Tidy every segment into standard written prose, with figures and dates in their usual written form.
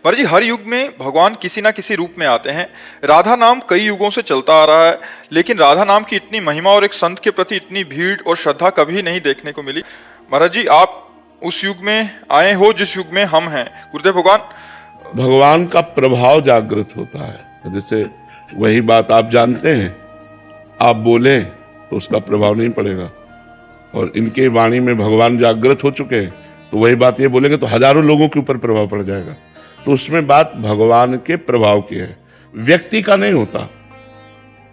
पर जी हर युग में भगवान किसी ना किसी रूप में आते हैं। राधा नाम कई युगों से चलता आ रहा है, लेकिन राधा नाम की इतनी महिमा और एक संत के प्रति इतनी भीड़ और श्रद्धा कभी नहीं देखने को मिली। महाराज जी, आप उस युग में आए हो जिस युग में हम हैं। गुरुदेव भगवान का प्रभाव जागृत होता है। जैसे वही बात आप जानते हैं, आप बोले तो उसका प्रभाव नहीं पड़ेगा, और इनके वाणी में भगवान जागृत हो चुके हैं, तो वही बात ये बोलेंगे तो हजारों लोगों के ऊपर प्रभाव पड़ जाएगा। तो उसमें बात भगवान के प्रभाव की है, व्यक्ति का नहीं होता।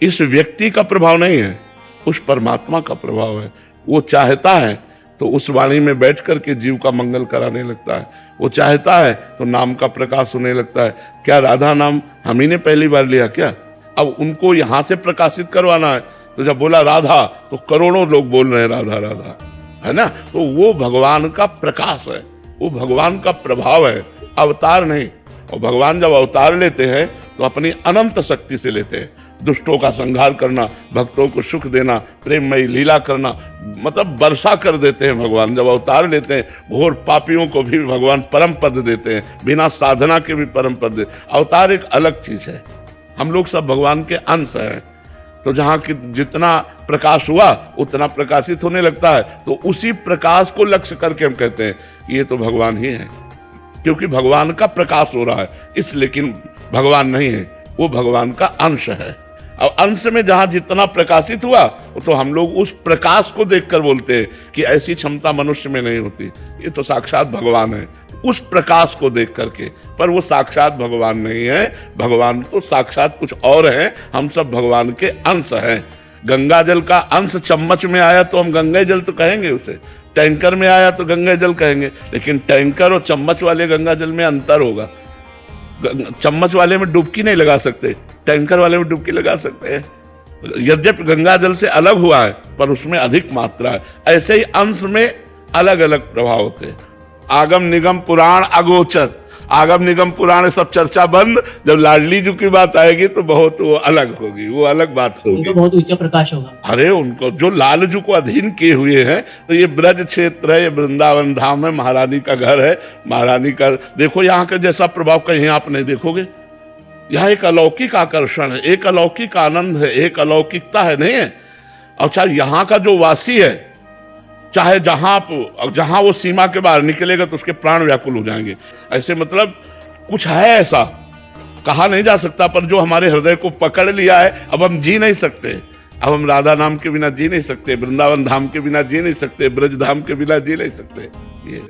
इस व्यक्ति का प्रभाव नहीं है, उस परमात्मा का प्रभाव है। वो चाहता है तो उस वाणी में बैठ करके जीव का मंगल कराने लगता है। वो चाहता है तो नाम का प्रकाश होने लगता है। क्या राधा नाम हम ही ने पहली बार लिया क्या? अब उनको यहां से प्रकाशित करवाना है, तो जब बोला राधा तो करोड़ों लोग बोल रहे हैं राधा राधा, है ना। तो वो भगवान का प्रकाश है, वो भगवान का प्रभाव है, अवतार नहीं। और भगवान जब अवतार लेते हैं तो अपनी अनंत शक्ति से लेते हैं। दुष्टों का संहार करना, भक्तों को सुख देना, प्रेममयी लीला करना, मतलब वर्षा कर देते हैं भगवान जब अवतार लेते हैं। घोर पापियों को भी भगवान परम पद देते हैं, बिना साधना के भी परम पद देते। अवतार एक अलग चीज है। हम लोग सब भगवान के अंश हैं, तो जहाँ की जितना प्रकाश हुआ उतना प्रकाशित होने लगता है। तो उसी प्रकाश को लक्ष्य करके हम कहते हैं कि ये तो भगवान ही है, क्योंकि भगवान का प्रकाश हो रहा है। इस लेकिन भगवान नहीं है, वो भगवान का अंश है। अब अंश में जहां जितना प्रकाशित हुआ, तो हम लोग उस प्रकाश को देखकर बोलते हैं कि ऐसी क्षमता मनुष्य में नहीं होती, ये तो साक्षात भगवान है। उस प्रकाश को देख करके, पर वो साक्षात भगवान नहीं है। भगवान तो साक्षात कुछ और है, हम सब भगवान के अंश हैं। गंगा जल का अंश चम्मच में आया तो हम गंगा जल तो कहेंगे उसे, टैंकर में आया तो गंगा जल कहेंगे। लेकिन टैंकर और चम्मच वाले गंगा जल में अंतर होगा। चम्मच वाले में डुबकी नहीं लगा सकते, टैंकर वाले में डुबकी लगा सकते हैं। यद्यपि गंगा जल से अलग हुआ है, पर उसमें अधिक मात्रा है। ऐसे ही अंश में अलग अलग प्रभाव होते हैं। आगम निगम पुराण अगोचर, आगम निगम पुराण सब चर्चा बंद। जब लाडली जी की बात आएगी तो बहुत वो अलग होगी, वो अलग बात होगी, तो बहुत ऊंचा प्रकाश होगा। अरे उनको जो लाल जी को अधीन किए हुए हैं, तो ये ब्रज क्षेत्र है, ये वृंदावन धाम है, महारानी का घर है। महारानी का देखो, यहाँ का जैसा प्रभाव कहीं आप नहीं देखोगे। यहाँ एक अलौकिक आकर्षण है, एक अलौकिक आनंद है, एक अलौकिकता है, नहीं है। और चाहे यहाँ का जो वासी है, चाहे जहां वो सीमा के बाहर निकलेगा तो उसके प्राण व्याकुल हो जाएंगे। ऐसे मतलब कुछ है ऐसा, कहा नहीं जा सकता, पर जो हमारे हृदय को पकड़ लिया है। अब हम जी नहीं सकते, अब हम राधा नाम के बिना जी नहीं सकते, वृंदावन धाम के बिना जी नहीं सकते, ब्रज धाम के बिना जी नहीं सकते। ये